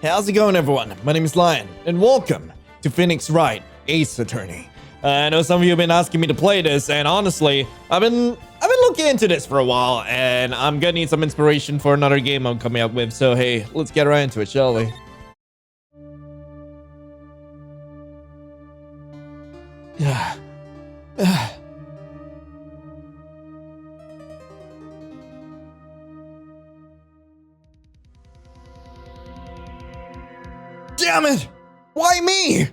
How's it going, everyone? My name is Lion, and welcome to Phoenix Wright, Ace Attorney. I know some of you have been asking me to play this, and honestly, I've been looking into this for a while, and I'm gonna need some inspiration for another game I'm coming up with. So hey, let's get right into it, shall we? Damn it! Why me?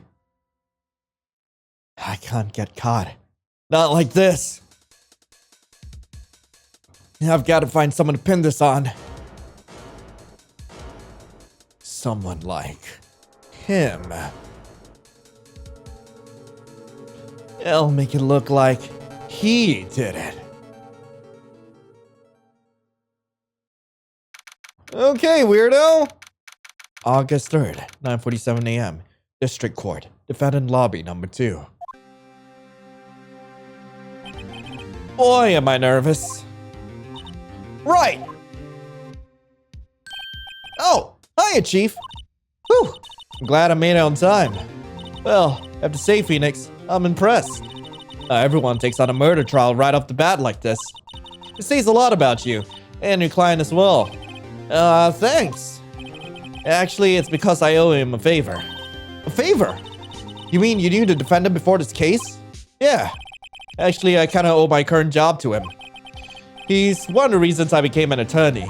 I can't get caught. Not like this. I've got to find someone to pin this on. Someone like him. I'll make it look like he did it. Okay, weirdo. August 3rd, 9:47 a.m. District Court, Defendant Lobby number 2. Boy, am I nervous. Right. Oh, hiya, Chief. Whew, I'm glad I made it on time. Well, I have to say, Phoenix, I'm impressed. Everyone takes on a murder trial right off the bat like this. It says a lot about you, and your client as well. Thanks. Actually, it's because I owe him a favor. A favor? You mean you knew the defendant before this case? Yeah. Actually, I kinda owe my current job to him. He's one of the reasons I became an attorney.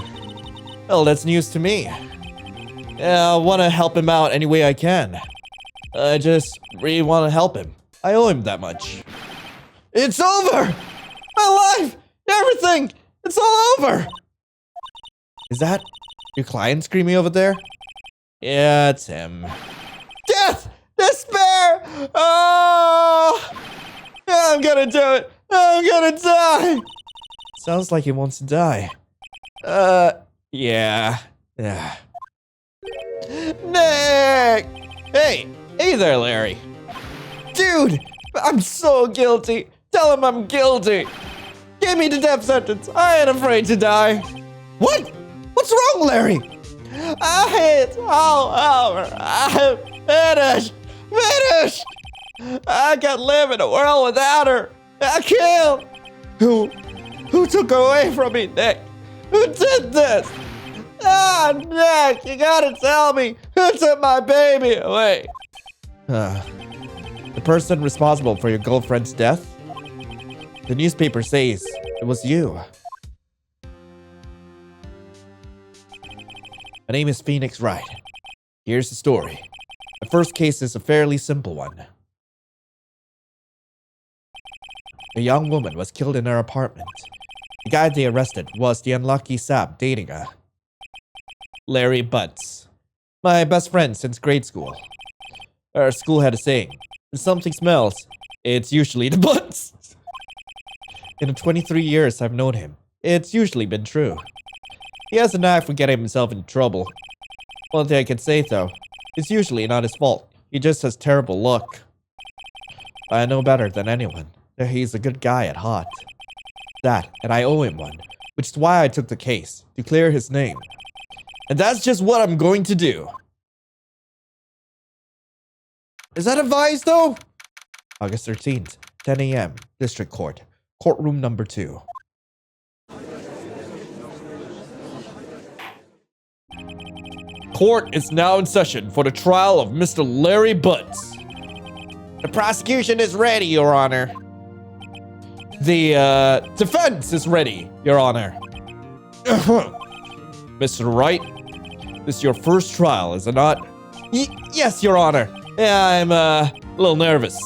Well, that's news to me. I want to help him out any way I can. I just really want to help him. I owe him that much. It's over! My life! Everything! It's all over! Is that your client screaming over there? Yeah, it's him. Death! Despair! Oh! I'm gonna do it! I'm gonna die! Sounds like he wants to die. Yeah. Nick! Hey there, Larry. Dude, I'm so guilty. Tell him I'm guilty. Give me the death sentence. I ain't afraid to die. What? What's wrong, Larry? It's all over. I'm finished. I can't live in a world without her. I can't. Who took her away from me, Nick? Who did this? Nick, you gotta tell me. Who took my baby away? The person responsible for your girlfriend's death? The newspaper says it was you. My name is Phoenix Wright. Here's the story. The first case is a fairly simple one. A young woman was killed in her apartment. The guy they arrested was the unlucky sap dating her. Larry Butts. My best friend since grade school. Our school had a saying, when something smells, it's usually the butts. In the 23 years I've known him, it's usually been true. He has a knack for getting himself into trouble. One thing I can say though, it's usually not his fault. He just has terrible luck. I know better than anyone that he's a good guy at heart. That, and I owe him one, which is why I took the case, to clear his name. And that's just what I'm going to do. Is that advised though? August 13th, 10 a.m., District Court, Courtroom number 2. Court is now in session for the trial of Mr. Larry Butts. The prosecution is ready, Your Honor. The defense is ready, Your Honor. Mr. Wright, this is your first trial, is it not? Yes, Your Honor. Yeah, I'm a little nervous.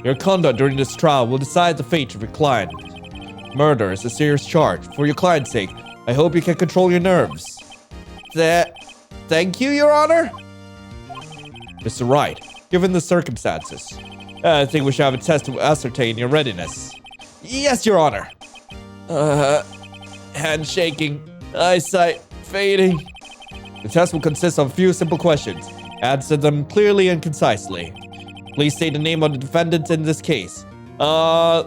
Your conduct during this trial will decide the fate of your client. Murder is a serious charge. For your client's sake, I hope you can control your nerves. Thank you, Your Honor. Mr. Wright, given the circumstances, I think we should have a test to ascertain your readiness. Yes, Your Honor. Hand shaking, eyesight fading. The test will consist of a few simple questions. Answer them clearly and concisely. Please state the name of the defendant in this case. Larry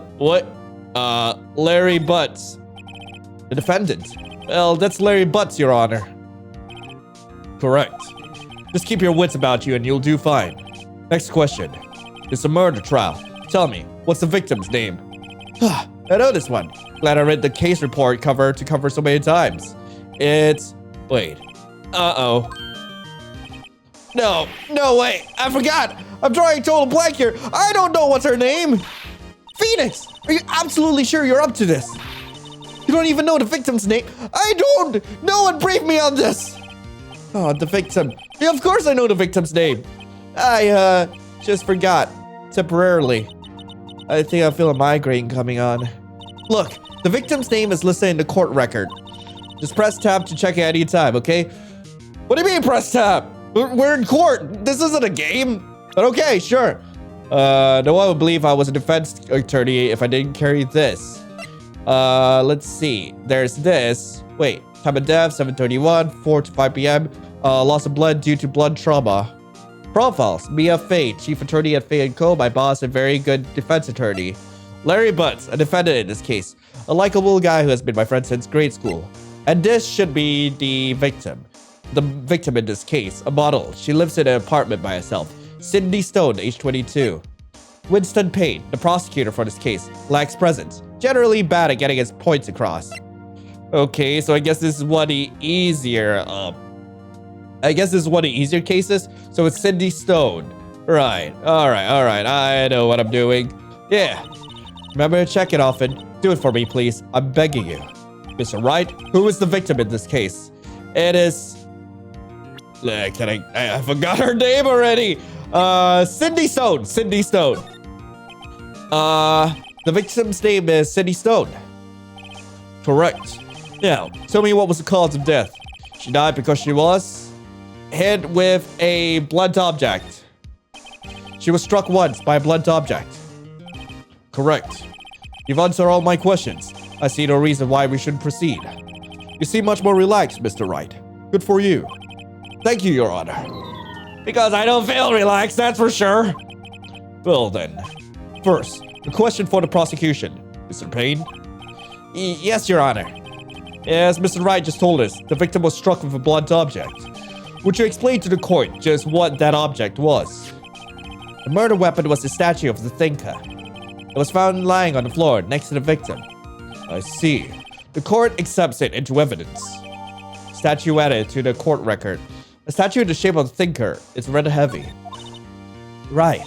Butts. The defendant? Well, that's Larry Butts, Your Honor. Correct. Just keep your wits about you and you'll do fine. Next question. It's a murder trial. Tell me, what's the victim's name? I know this one. Glad I read the case report cover to cover so many times. It's... Wait. Uh-oh. No, wait. I forgot. I'm drawing total blank here. I don't know what's her name. Phoenix, are you absolutely sure you're up to this? You don't even know the victim's name. I don't. No one briefed me on this. Oh, the victim. Yeah, of course I know the victim's name. I, just forgot. Temporarily. I think I feel a migraine coming on. Look, the victim's name is listed in the court record. Just press tab to check it any time, okay? What do you mean press tab? We're in court. This isn't a game. But okay, sure. No one would believe I was a defense attorney if I didn't carry this. Let's see. There's this. Wait, time of death, 7:31, 4 to 5 p.m. Loss of blood due to blood trauma. Profiles, Mia Fay, chief attorney at Fay & Co., my boss, a very good defense attorney. Larry Butts, a defendant in this case. A likable guy who has been my friend since grade school. And this should be the victim. The victim in this case, a model. She lives in an apartment by herself. Cindy Stone, age 22. Winston Payne, the prosecutor for this case, lacks presence. Generally bad at getting his points across. Okay, so I guess this is one of the easier, cases. So it's Cindy Stone. Right, alright, I know what I'm doing. Yeah, remember to check it often. Do it for me, please. I'm begging you. Mr. Wright, who is the victim in this case? It is... I forgot her name already. Cindy Stone. The victim's name is Cindy Stone. Correct. Now, tell me what was the cause of death. She died because she was hit with a blunt object. She was struck once by a blunt object. Correct. You've answered all my questions. I see no reason why we shouldn't proceed. You seem much more relaxed, Mr. Wright. Good for you. Thank you, Your Honor. Because I don't feel relaxed, that's for sure. Well then. First, a question for the prosecution. Mr. Payne? Yes, Your Honor. As Mr. Wright just told us, the victim was struck with a blunt object. Would you explain to the court just what that object was? The murder weapon was the statue of the thinker. It was found lying on the floor next to the victim. I see. The court accepts it into evidence. Statue added to the court record. A statue in the shape of the thinker is rather heavy. Right.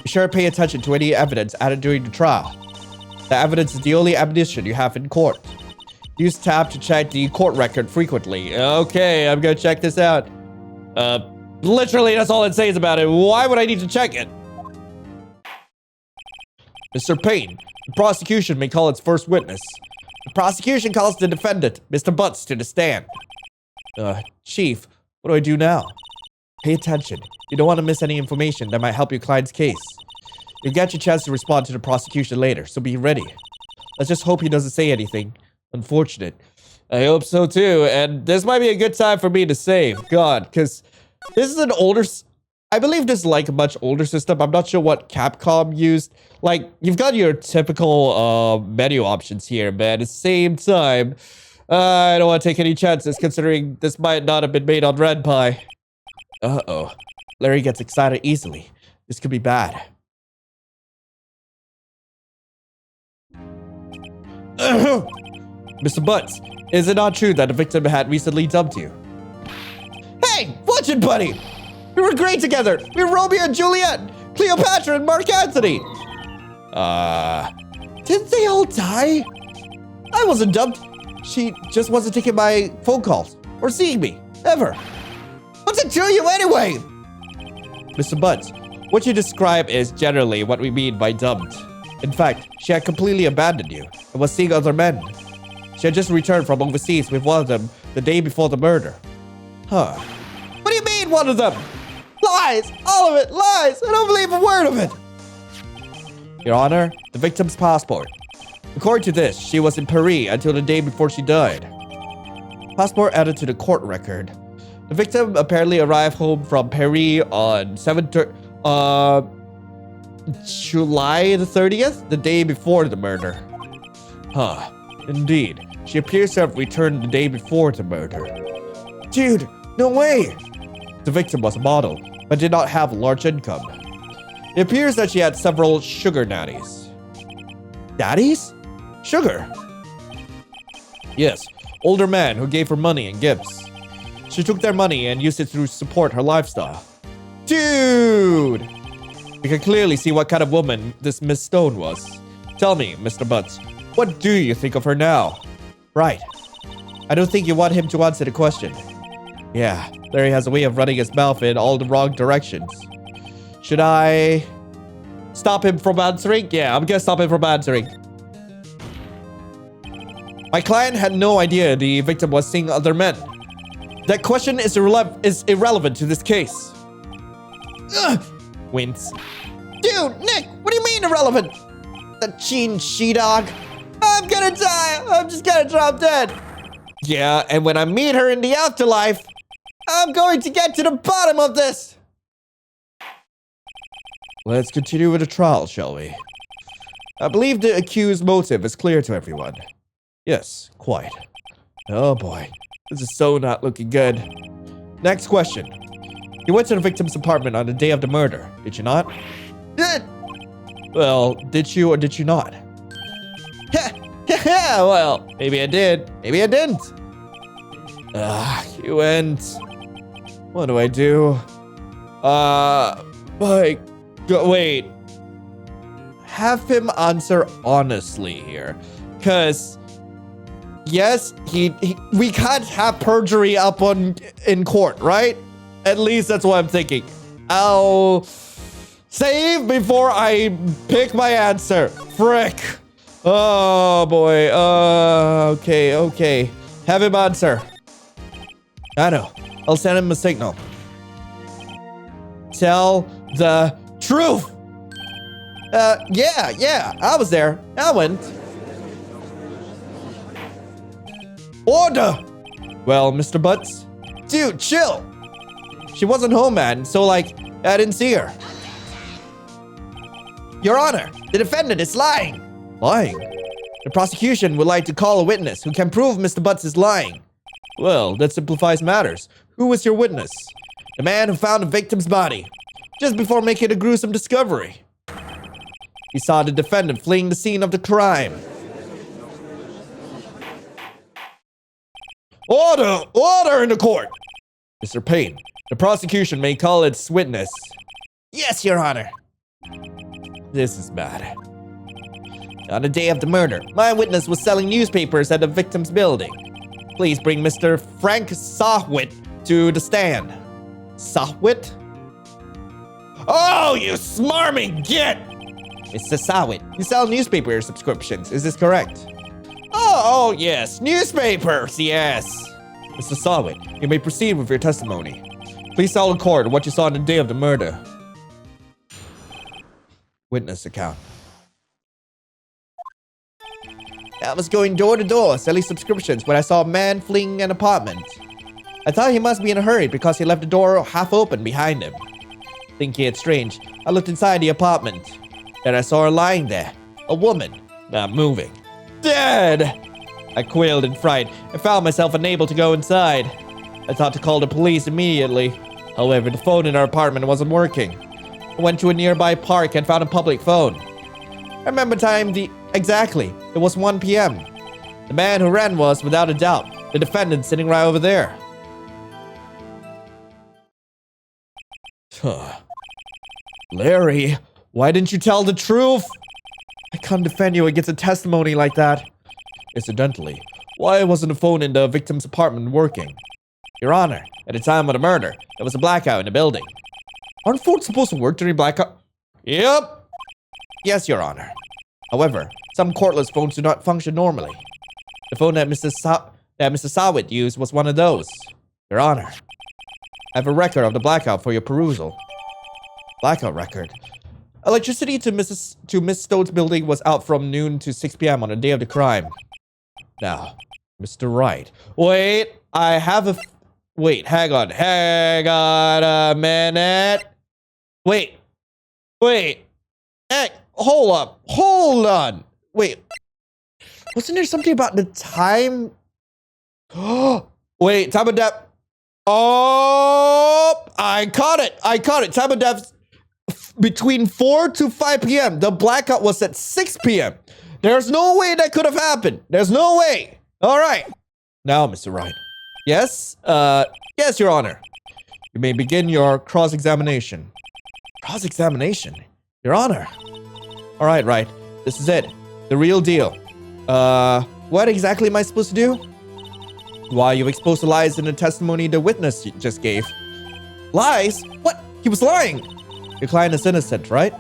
Be sure to pay attention to any evidence added during the trial. The evidence is the only ammunition you have in court. Use tab to check the court record frequently. Okay, I'm gonna check this out. Literally, that's all it says about it. Why would I need to check it? Mr. Payne, the prosecution may call its first witness. The prosecution calls the defendant, Mr. Butts, to the stand. Chief, what do I do now? Pay attention. You don't want to miss any information that might help your client's case. You'll get your chance to respond to the prosecution later, so be ready. Let's just hope he doesn't say anything. Unfortunate. I hope so too, and this might be a good time for me to save. God, because this is an older... I believe this is like a much older system. I'm not sure what Capcom used. Like, you've got your typical menu options here, but at the same time, I don't want to take any chances considering this might not have been made on Red Pie. Uh-oh. Larry gets excited easily. This could be bad. Mr. Butts, is it not true that the victim had recently dumped you? Hey, watch it, buddy! We were great together! We were Romeo and Juliet! Cleopatra and Mark Antony! Didn't they all die? I wasn't dumped. She just wasn't taking my phone calls or seeing me, ever. What's it to you anyway? Mr. Butts, what you describe is generally what we mean by dumped. In fact, she had completely abandoned you and was seeing other men. She had just returned from overseas with one of them the day before the murder. Huh. What do you mean, one of them? Lies! All of it! Lies! I don't believe a word of it! Your Honor, the victim's passport. According to this, she was in Paris until the day before she died. Passport added to the court record. The victim apparently arrived home from Paris on July the 30th, the day before the murder. Huh. Indeed. She appears to have returned the day before the murder. Dude, no way! The victim was a model, but did not have a large income. It appears that she had several sugar daddies. Daddies? Sugar? Yes, older men who gave her money and gifts. She took their money and used it to support her lifestyle. Dude! We can clearly see what kind of woman this Miss Stone was. Tell me, Mr. Butts, what do you think of her now? Right. I don't think you want him to answer the question. Yeah, Larry has a way of running his mouth in all the wrong directions. Should I stop him from answering? Yeah, I'm gonna stop him from answering. My client had no idea the victim was seeing other men. That question is irrelevant to this case. Ugh! Wince. Dude, Nick, what do you mean irrelevant? The cheating she-dog. I'm gonna die. I'm just gonna drop dead. Yeah, and when I meet her in the afterlife, I'm going to get to the bottom of this. Let's continue with the trial, shall we? I believe the accused's motive is clear to everyone. Yes, quite. Oh boy, this is so not looking good. Next question. You went to the victim's apartment on the day of the murder, did you not? Well, did you or did you not? Well, maybe I did, maybe I didn't. You went. What do I do? Wait. Have him answer honestly here. Cause yes, we can't have perjury up in court, right? At least that's what I'm thinking. I'll save before I pick my answer. Frick. Oh boy. Okay. Have him answer. I know. I'll send him a signal. Tell the truth. Yeah. I was there. I went. Order. Well, Mr. Butts. Dude, chill. She wasn't home, man. So, like, I didn't see her. Your Honor, the defendant is lying. Lying? The prosecution would like to call a witness who can prove Mr. Butts is lying. Well, that simplifies matters. Who was your witness? The man who found the victim's body, just before making a gruesome discovery. He saw the defendant fleeing the scene of the crime. Order in the court! Mr. Payne, the prosecution may call its witness. Yes, Your Honor. This is bad. On the day of the murder, my witness was selling newspapers at the victim's building. Please bring Mr. Frank Sawit to the stand. Sawit? Oh, you smarmy git! Mr. Sawit, you sell newspaper subscriptions, is this correct? Oh, yes, newspapers, yes. Mr. Sawit, you may proceed with your testimony. Please tell the court what you saw on the day of the murder. Witness account. I was going door to door selling subscriptions when I saw a man fleeing an apartment. I thought he must be in a hurry because he left the door half open behind him. Thinking it strange, I looked inside the apartment. Then I saw her lying there, a woman, not moving. Dead! I quailed in fright and found myself unable to go inside. I thought to call the police immediately. However, the phone in our apartment wasn't working. I went to a nearby park and found a public phone. I remember time exactly. It was 1 p.m. The man who ran was, without a doubt, the defendant sitting right over there. Larry, why didn't you tell the truth? I can't defend you against a testimony like that. Incidentally, why wasn't the phone in the victim's apartment working? Your Honor, at the time of the murder, there was a blackout in the building. Aren't phones supposed to work during blackout? Yep. Yes, Your Honor. However, some cordless phones do not function normally. The phone that Mr. Sawit used was one of those. Your Honor, I have a record of the blackout for your perusal. Blackout record. Electricity to Miss Stone's building was out from noon to 6 p.m. on the day of the crime. Now, Mr. Wright. Wait, I have a... Wait, hang on a minute. Wait. Hey, hold on. Wait. Wasn't there something about the time? Wait, time of death. Oh, I caught it. Time of death between 4 to 5 p.m. The blackout was at 6 p.m. There's no way that could have happened. There's no way. All right. Now, Mr. Wright. Yes? Yes, Your Honor. You may begin your cross-examination. Cross-examination? Your Honor. All right, Wright. This is it. The real deal. What exactly am I supposed to do? Why, you've exposed the lies in the testimony the witness just gave. Lies? What? He was lying. Your client is innocent, right?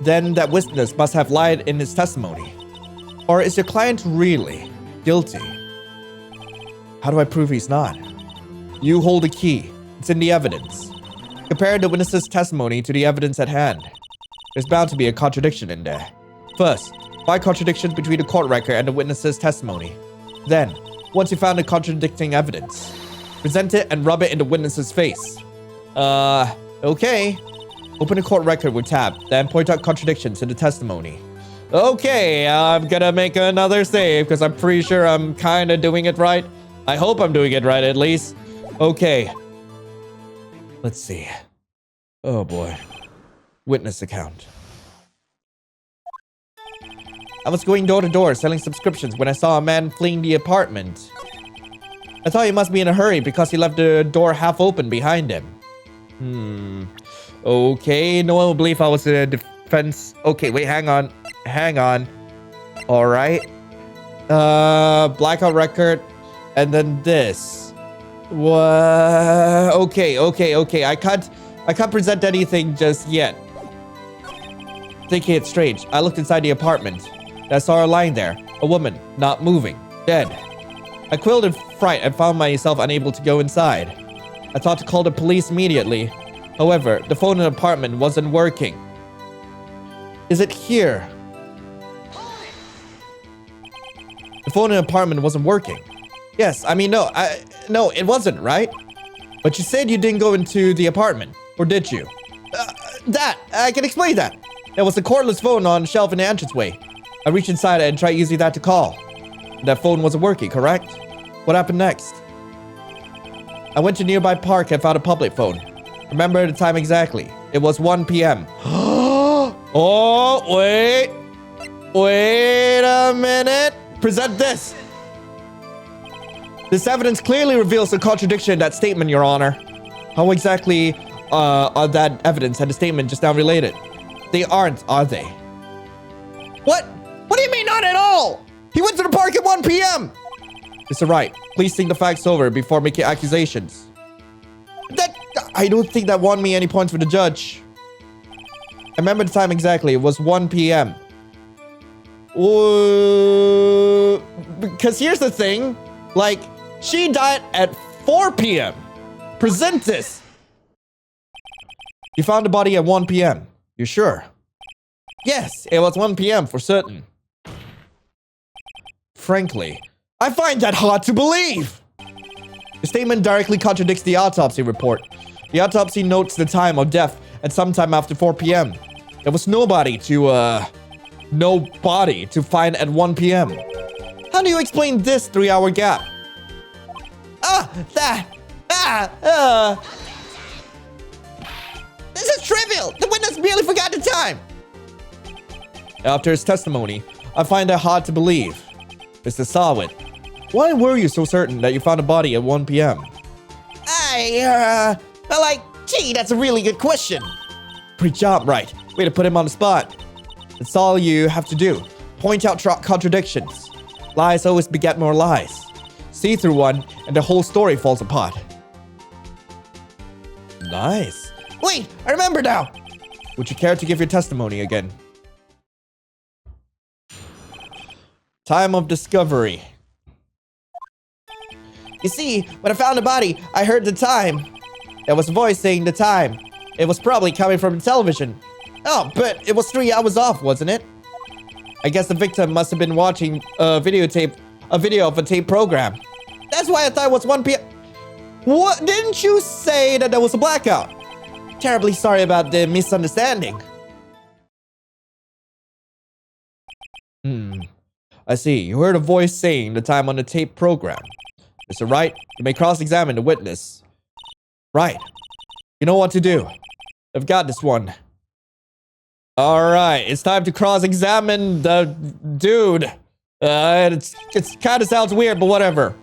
Then that witness must have lied in his testimony. Or is your client really guilty? How do I prove he's not? You hold the key. It's in the evidence. Compare the witness's testimony to the evidence at hand. There's bound to be a contradiction in there. First, find contradictions between the court record and the witness's testimony. Then, once you found the contradicting evidence, present it and rub it in the witness's face. Okay. Open the court record with tab, then point out contradictions in the testimony. Okay, I'm gonna make another save because I'm pretty sure I'm kind of doing it right. I hope I'm doing it right at least. Okay. Let's see. Oh boy. Witness account. I was going door to door selling subscriptions when I saw a man fleeing the apartment. I thought he must be in a hurry because he left the door half open behind him. Okay, no one will believe I was in a defense. Okay, wait, hang on. All right. Blackout record. And then this. What? Okay. I can't present anything just yet. Thinking it's strange, I looked inside the apartment. I saw her lying there. A woman, not moving. Dead. I quilled in fright and found myself unable to go inside. I thought to call the police immediately. However, the phone in the apartment wasn't working. Is it here? The phone in the apartment wasn't working. Yes, I mean, no, it wasn't, right? But you said you didn't go into the apartment, or did you? I can explain that. There was a cordless phone on the shelf in the entranceway. I reached inside and tried using that to call. That phone wasn't working, correct? What happened next? I went to a nearby park and found a public phone. Remember the time exactly. It was 1 p.m. Oh, wait. Wait a minute. Present this. This evidence clearly reveals a contradiction in that statement, Your Honor. How exactly are that evidence and the statement just now related? They aren't, are they? What? What do you mean not at all? He went to the park at 1 p.m. Mr. Wright, please think the facts over before making accusations. I don't think that won me any points for the judge. I remember the time exactly. It was 1 p.m. Because here's the thing. Like, she died at 4 p.m. Present this. You found the body at 1 p.m. You sure? Yes, it was 1 p.m. for certain. Frankly, I find that hard to believe. The statement directly contradicts the autopsy report. The autopsy notes the time of death at sometime after 4 p.m. There was nobody to find at 1 p.m. How do you explain this 3-hour gap? This is trivial. The witness merely forgot the time. After his testimony, I find that hard to believe. Mr. Sawit, why were you so certain that you found a body at 1 p.m.? Gee, that's a really good question. Great job, Wright. Way to put him on the spot. That's all you have to do. Point out contradictions. Lies always beget more lies. See through one, and the whole story falls apart. Nice. Wait, I remember now. Would you care to give your testimony again? Time of discovery. You see, when I found the body, I heard the time. There was a voice saying the time. It was probably coming from the television. Oh, but it was 3 hours off, wasn't it? I guess the victim must have been watching a video of a tape program. That's why I thought it was 1 p.m. What? Didn't you say that there was a blackout? Terribly sorry about the misunderstanding. I see. You heard a voice saying the time on the tape program. Mr. Wright, you may cross-examine the witness. Right. You know what to do. I've got this one. Alright, it's time to cross-examine the dude. It kind of sounds weird, but whatever.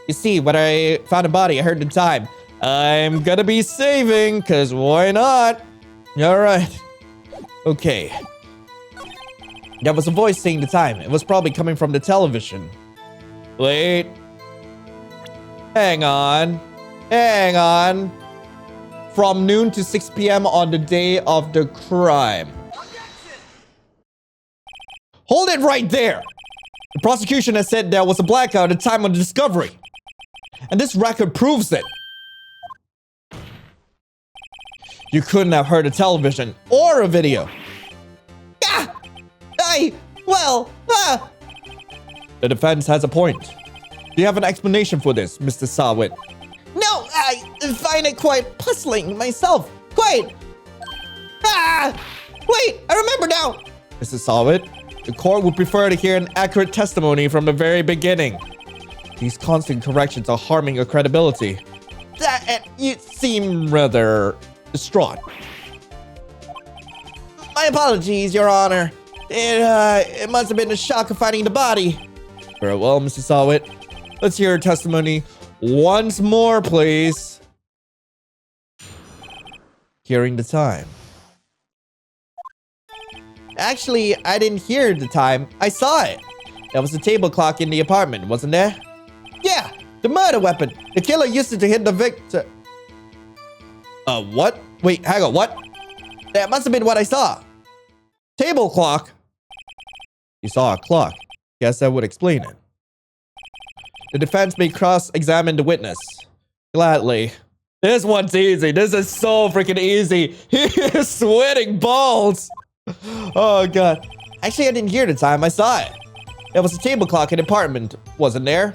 You see, when I found a body, I heard the time. I'm gonna be saving, because why not? Alright. Okay. There was a voice saying the time. It was probably coming from the television. Wait. Hang on. Hang on. From noon to 6 p.m. on the day of the crime. Hold it right there! The prosecution has said there was a blackout at the time of the discovery. And this record proves it. You couldn't have heard a television or a video. Ah! The defense has a point. Do you have an explanation for this, Mr. Sawit? No, I find it quite puzzling myself. Quite. Wait, I remember now. Mr. Sawit, the court would prefer to hear an accurate testimony from the very beginning. These constant corrections are harming your credibility. You seem rather distraught. My apologies, Your Honor. It must have been a shock of finding the body. Very well, Mr. Sawit. Let's hear your testimony once more, please. Hearing the time. Actually, I didn't hear the time. I saw it. There was a table clock in the apartment, wasn't there? Yeah, the murder weapon. The killer used it to hit the victim. What? Wait, hang on, what? That must have been what I saw. Table clock? You saw a clock. Guess that would explain it. The defense may cross-examine the witness. Gladly. This one's easy. This is so freaking easy. He is sweating balls. Oh, God. Actually, I didn't hear the time. I saw it. There was a table clock in the apartment, wasn't there?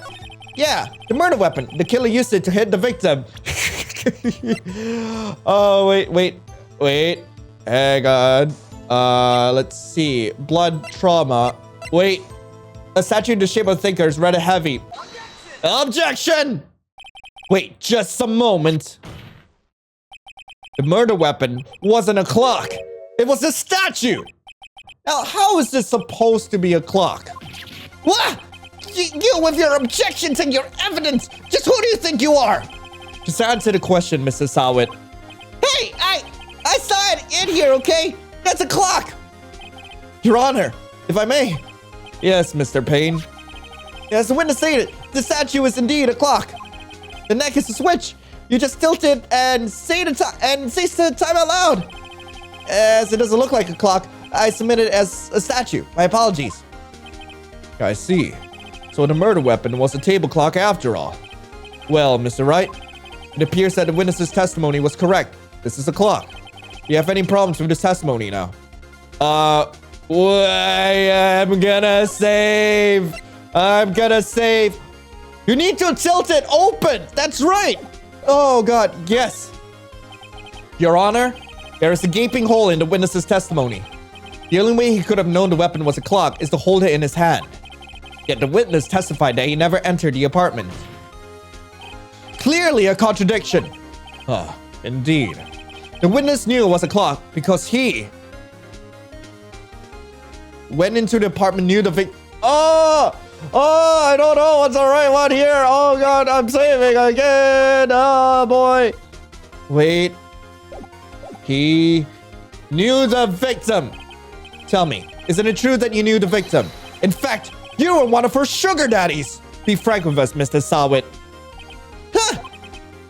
Yeah, the murder weapon. The killer used it to hit the victim. Oh, wait. Hang on. Let's see. Blood trauma. Wait. A statue in the shape of a thinker is rather heavy. Objection! Wait, just a moment. The murder weapon wasn't a clock. It was a statue. Now, how is this supposed to be a clock? What? You with your objections and your evidence. Just who do you think you are? Just answer the question, Mr. Sawit. Hey, I saw it in here, okay? That's a clock. Your Honor, if I may. Yes, Mr. Payne. Yes, the witness stated the statue is indeed a clock. The neck is a switch. You just tilt it and say the time out loud. As it doesn't look like a clock, I submit it as a statue. My apologies. I see. So the murder weapon was a table clock after all. Well, Mr. Wright, it appears that the witness's testimony was correct. This is a clock. Do you have any problems with this testimony now? I am gonna save. You need to tilt it open. That's right. Oh, God. Yes. Your Honor, there is a gaping hole in the witness's testimony. The only way he could have known the weapon was a clock is to hold it in his hand. Yet the witness testified that he never entered the apartment. Clearly a contradiction. Indeed. The witness knew it was a clock because he went into the apartment, knew the victim. I don't know what's the right one here. Oh, God, I'm saving again. Oh, boy. Wait. He knew the victim. Tell me, isn't it true that you knew the victim? In fact, you were one of her sugar daddies. Be frank with us, Mr. Sawit. Huh.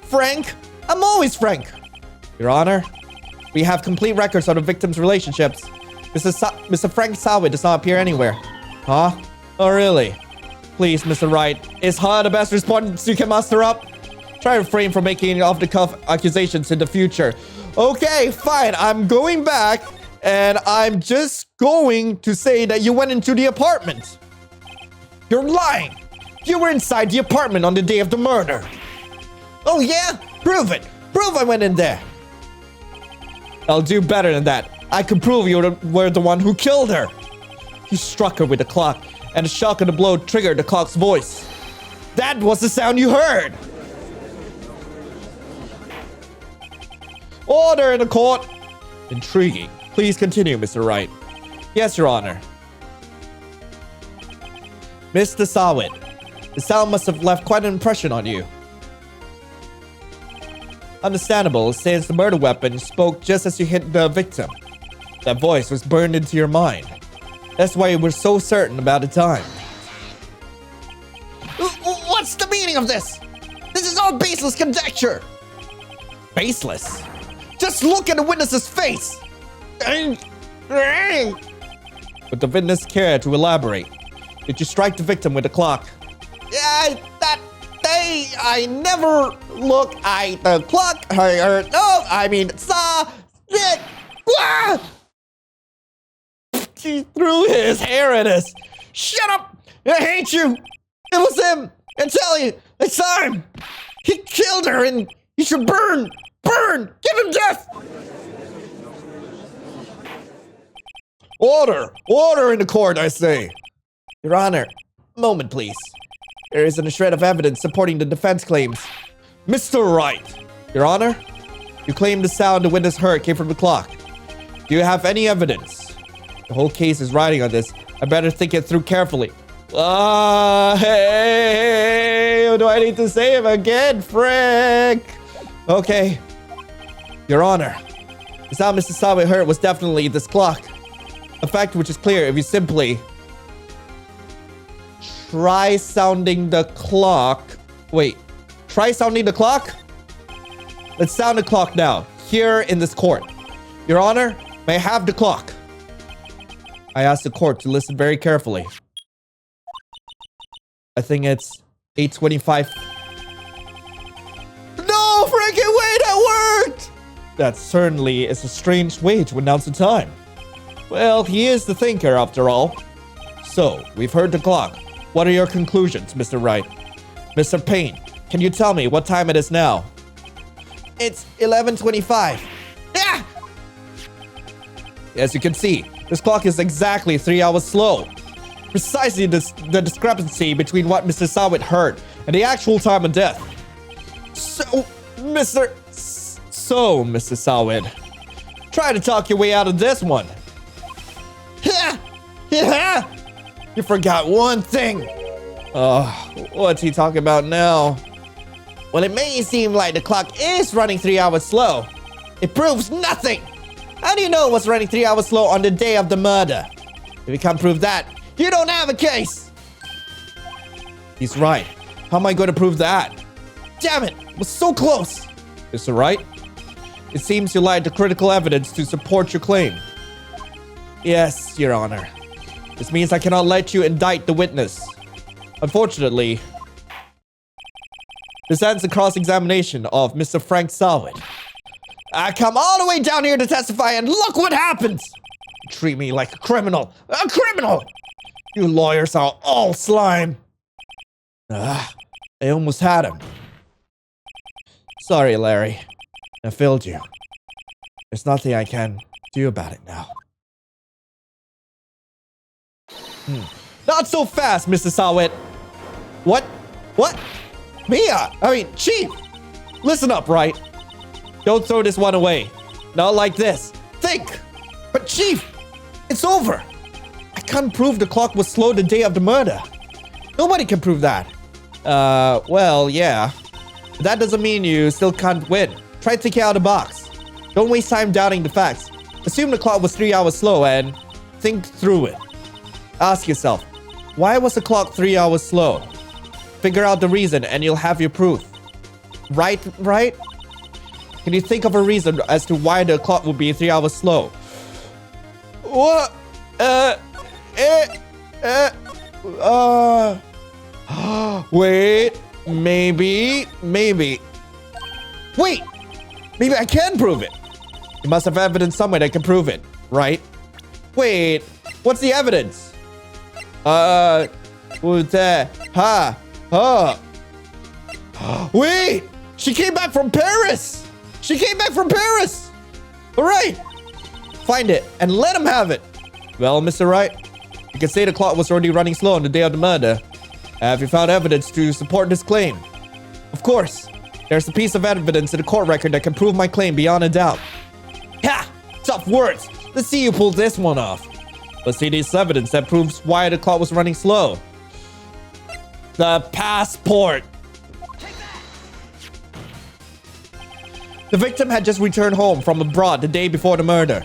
Frank? I'm always frank. Your Honor, we have complete records of the victim's relationships. Mr. Frank Sawit does not appear anywhere. Huh? Oh, really? Please, Mr. Wright, is Ha the best response you can muster up? Try to refrain from making off-the-cuff accusations in the future. Okay, fine. I'm going back, and I'm just going to say that you went into the apartment. You're lying. You were inside the apartment on the day of the murder. Oh, yeah? Prove it. Prove I went in there. I'll do better than that. I can prove you were the one who killed her. You struck her with the clock, and the shock of the blow triggered the clock's voice. That was the sound you heard. Order in the court. Intriguing. Please continue, Mr. Wright. Yes, Your Honor. Mr. Sawit, the sound must have left quite an impression on you. Understandable, since the murder weapon spoke just as you hit the victim. That voice was burned into your mind. That's why you were so certain about the time. What's the meaning of this? This is all baseless conjecture. Baseless? Just look at the witness's face. Would the witness care to elaborate? Did you strike the victim with the clock? Yeah, that day I never looked at the clock. I heard, no, I mean, saw it. Ah! He threw his hair at us. Shut up! I hate you. It was him. I tell you, I saw him. He killed her, and he should burn. Burn! Give him death! Order! Order in the court, I say! Your Honor, moment please. There isn't a shred of evidence supporting the defense claims. Mr. Wright! Your Honor, you claim the sound the witness heard came from the clock. Do you have any evidence? The whole case is riding on this. I better think it through carefully. Hey, what do I need to say him again, frick? Okay. Your Honor, the sound Mr. Sawit heard was definitely this clock. A fact which is clear if you simply try sounding the clock. Wait, try sounding the clock? Let's sound the clock now, here in this court. Your Honor, may I have the clock? I asked the court to listen very carefully. I think it's 8:25. No, Frankie, wait, that worked! That certainly is a strange way to announce the time. Well, he is the thinker after all. So, we've heard the clock. What are your conclusions, Mr. Wright? Mr. Payne, can you tell me what time it is now? It's 11:25. Yeah! As you can see, this clock is exactly 3 hours slow. Precisely the discrepancy between what Mr. Sawit heard and the actual time of death. So, Mr. Sawit, try to talk your way out of this one. You forgot one thing. What's he talking about now? Well, it may seem like the clock is running 3 hours slow. It proves nothing. How do you know it was running 3 hours slow on the day of the murder? If you can't prove that, you don't have a case. He's right. How am I going to prove that? Damn it, it was so close. Mr. Wright, it seems you lied to critical evidence to support your claim. Yes, Your Honor. This means I cannot let you indict the witness. Unfortunately, this ends the cross-examination of Mr. Frank Sawit. I come all the way down here to testify, and look what happens. You treat me like a criminal. A criminal! You lawyers are all slime. I almost had him. Sorry, Larry. I failed you. There's nothing I can do about it now. Not so fast, Mr. Sawit. What? Mia! Chief! Listen up, Wright. Don't throw this one away. Not like this. Think! But Chief, it's over. I can't prove the clock was slow the day of the murder. Nobody can prove that. Well, yeah. But that doesn't mean you still can't win. Try thinking out of the box. Don't waste time doubting the facts. Assume the clock was 3 hours slow and think through it. Ask yourself, why was the clock 3 hours slow? Figure out the reason and you'll have your proof. Right? Can you think of a reason as to why the clock would be 3 hours slow? What? Wait, maybe. Wait, maybe I can prove it. You must have evidence somewhere that can prove it, right? Wait, what's the evidence? Wait, she came back from Paris. All right, find it and let him have it. Well, Mr. Wright, you can say the clock was already running slow on the day of the murder. Have you found evidence to support this claim? Of course, There's a piece of evidence in the court record that can prove my claim beyond a doubt. Ha! Tough words. Let's see you pull this one off. Let's see this evidence that proves why the clock was running slow. The passport. The victim had just returned home from abroad the day before the murder.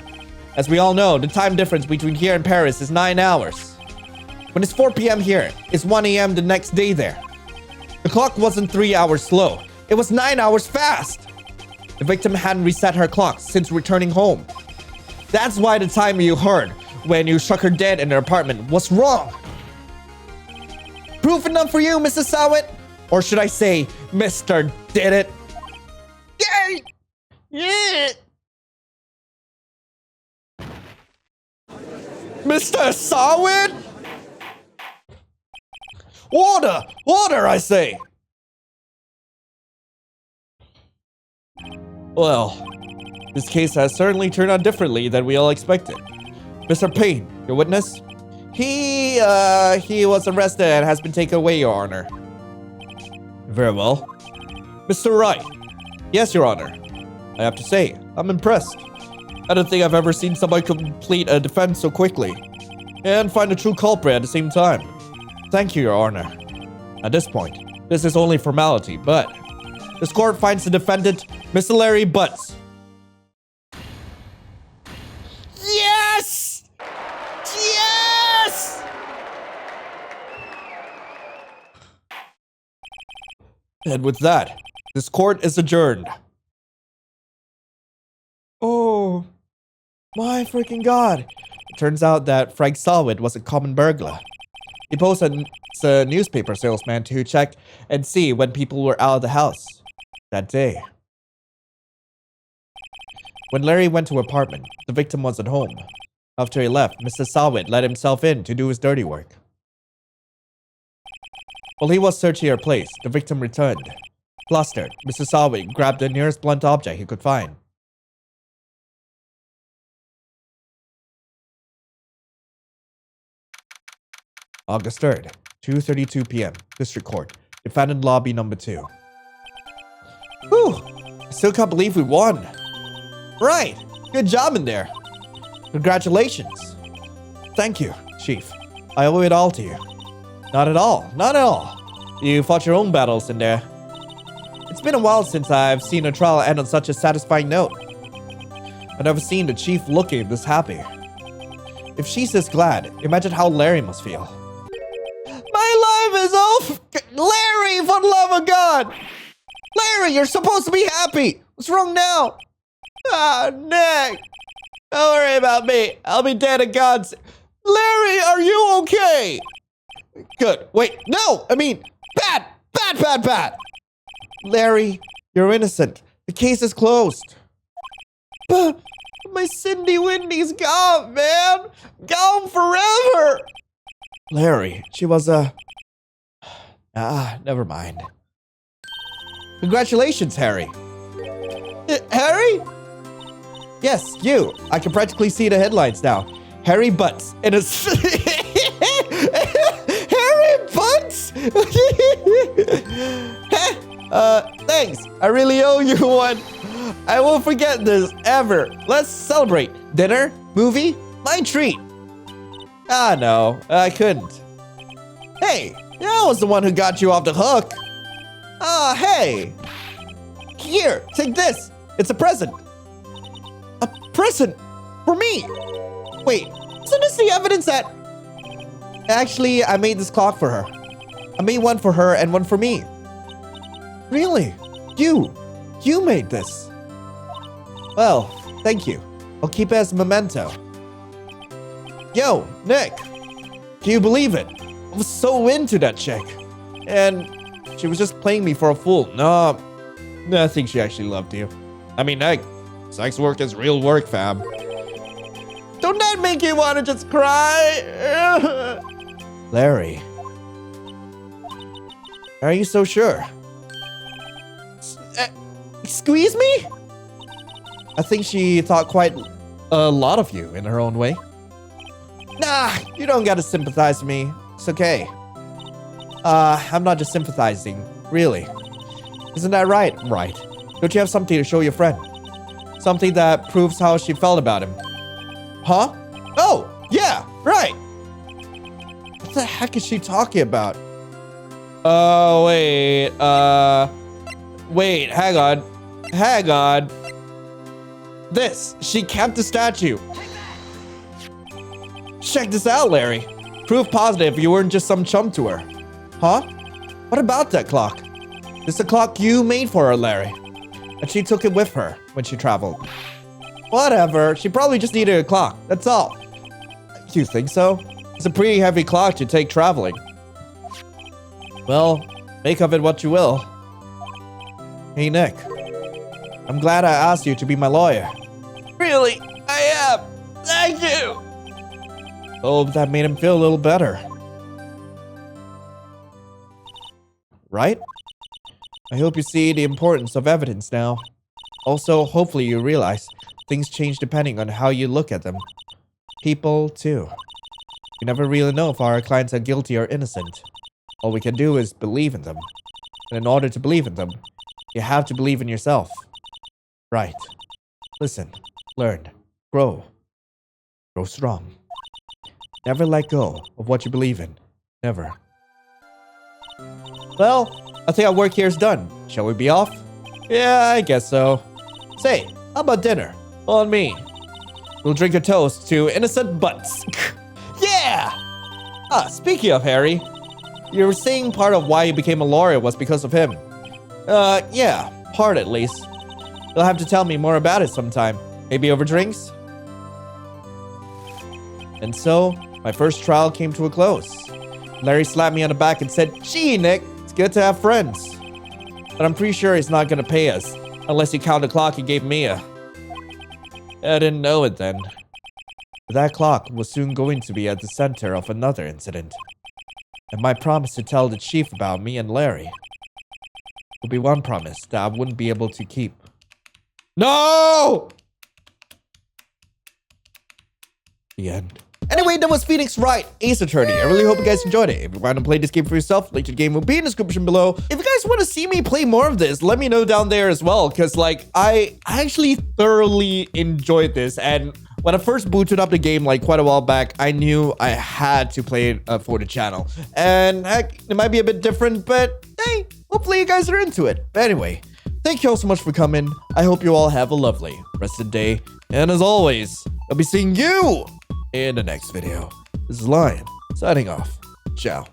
As we all know, the time difference between here and Paris is 9 hours. When it's 4 p.m. here, it's 1 a.m. the next day there. The clock wasn't 3 hours slow. It was 9 hours fast. The victim hadn't reset her clock since returning home. That's why the time you heard when you struck her dead in her apartment was wrong. Proof enough for you, Mrs. Sawit? Or should I say, Mr. Did It? Yay! Yeah! Mr. Sawit? Order! Order, I say! Well, this case has certainly turned out differently than we all expected. Mr. Payne, your witness? He was arrested and has been taken away, Your Honor. Very well. Mr. Wright? Yes, Your Honor. I have to say, I'm impressed. I don't think I've ever seen somebody complete a defense so quickly and find a true culprit at the same time. Thank you, Your Honor. At this point, this is only formality, but this court finds the defendant, Mr. Larry Butts. Yes! Yes! And with that, this court is adjourned. Oh, my freaking God. It turns out that Frank Sawit was a common burglar. He posed as a newspaper salesman to check and see when people were out of the house that day. When Larry went to her apartment, the victim wasn't home. After he left, Mr. Sawit let himself in to do his dirty work. While he was searching her place, the victim returned. Flustered, Mr. Sawit grabbed the nearest blunt object he could find. August 3rd, 2:32 p.m. District Court, Defendant Lobby Number 2. Whew! I still can't believe we won. Right! Good job in there. Congratulations. Thank you, Chief. I owe it all to you. Not at all. Not at all. You fought your own battles in there. It's been a while since I've seen a trial end on such a satisfying note. I've never seen the Chief looking this happy. If she's this glad, imagine how Larry must feel. My life is over! Larry, for the love of God! Larry, you're supposed to be happy! What's wrong now? Ah, Nick! Don't worry about me. I'll be dead in God's... Larry, are you okay? Good. Wait, no! I mean, bad! Bad, bad, bad! Larry, you're innocent. The case is closed. But my Cindy Windy's gone, man! Gone forever! Larry, she was a... never mind. Congratulations, Harry. Harry? Yes, you. I can practically see the headlines now. Harry Butts in a... Harry Butts? Thanks. I really owe you one. I won't forget this ever. Let's celebrate. Dinner? Movie? My treat. Ah, no. I couldn't. Hey, I was the one who got you off the hook. Ah, hey. Here, take this. It's a present. A present? For me? Wait, isn't this the evidence that... Actually, I made this clock for her. I made one for her and one for me. Really? You made this. Well, thank you. I'll keep it as a memento. Yo, Nick. Can you believe it? I was so into that chick. And she was just playing me for a fool. No, I think she actually loved you. I mean, Nick, sex work is real work, fam. Don't that make you want to just cry? Larry. Are you so sure? Squeeze me? I think she thought quite a lot of you in her own way. Nah, you don't gotta sympathize with me. It's okay. I'm not just sympathizing, really. Isn't that right? Right. Don't you have something to show your friend? Something that proves how she felt about him. Huh? Oh, yeah, right. What the heck is she talking about? Oh, wait. Wait, hang on. Hang on. This. She kept the statue. Check this out, Larry. Proof positive you weren't just some chump to her. Huh? What about that clock? It's the clock you made for her, Larry. And she took it with her when she traveled. Whatever. She probably just needed a clock. That's all. You think so? It's a pretty heavy clock to take traveling. Well, make of it what you will. Hey, Nick. I'm glad I asked you to be my lawyer. Really? I am. Thank you. Oh, that made him feel a little better. Right? I hope you see the importance of evidence now. Also, hopefully you realize things change depending on how you look at them. People, too. We never really know if our clients are guilty or innocent. All we can do is believe in them. And in order to believe in them, you have to believe in yourself. Right. Listen, learn, grow. Grow strong. Never let go of what you believe in. Never. Well, I think our work here is done. Shall we be off? Yeah, I guess so. Say, how about dinner? On me. We'll drink a toast to innocent butts. Yeah! Speaking of Harry, you were saying part of why you became a lawyer was because of him. Yeah, part at least. You'll have to tell me more about it sometime. Maybe over drinks? And so, my first trial came to a close. Larry slapped me on the back and said, "Gee, Nick, it's good to have friends. But I'm pretty sure he's not gonna pay us, unless you count the clock he gave Mia." I didn't know it then. But that clock was soon going to be at the center of another incident. And my promise to tell the chief about me and Larry will be one promise that I wouldn't be able to keep. No! The end. Anyway, that was Phoenix Wright, Ace Attorney. I really hope you guys enjoyed it. If you want to play this game for yourself, link to the game will be in the description below. If you guys want to see me play more of this, let me know down there as well. Because, like, I actually thoroughly enjoyed this. And when I first booted up the game, like, quite a while back, I knew I had to play it for the channel. And, heck, it might be a bit different, but, hey, hopefully you guys are into it. But anyway, thank you all so much for coming. I hope you all have a lovely rest of the day. And as always, I'll be seeing you in the next video. This is Lion, signing off. Ciao.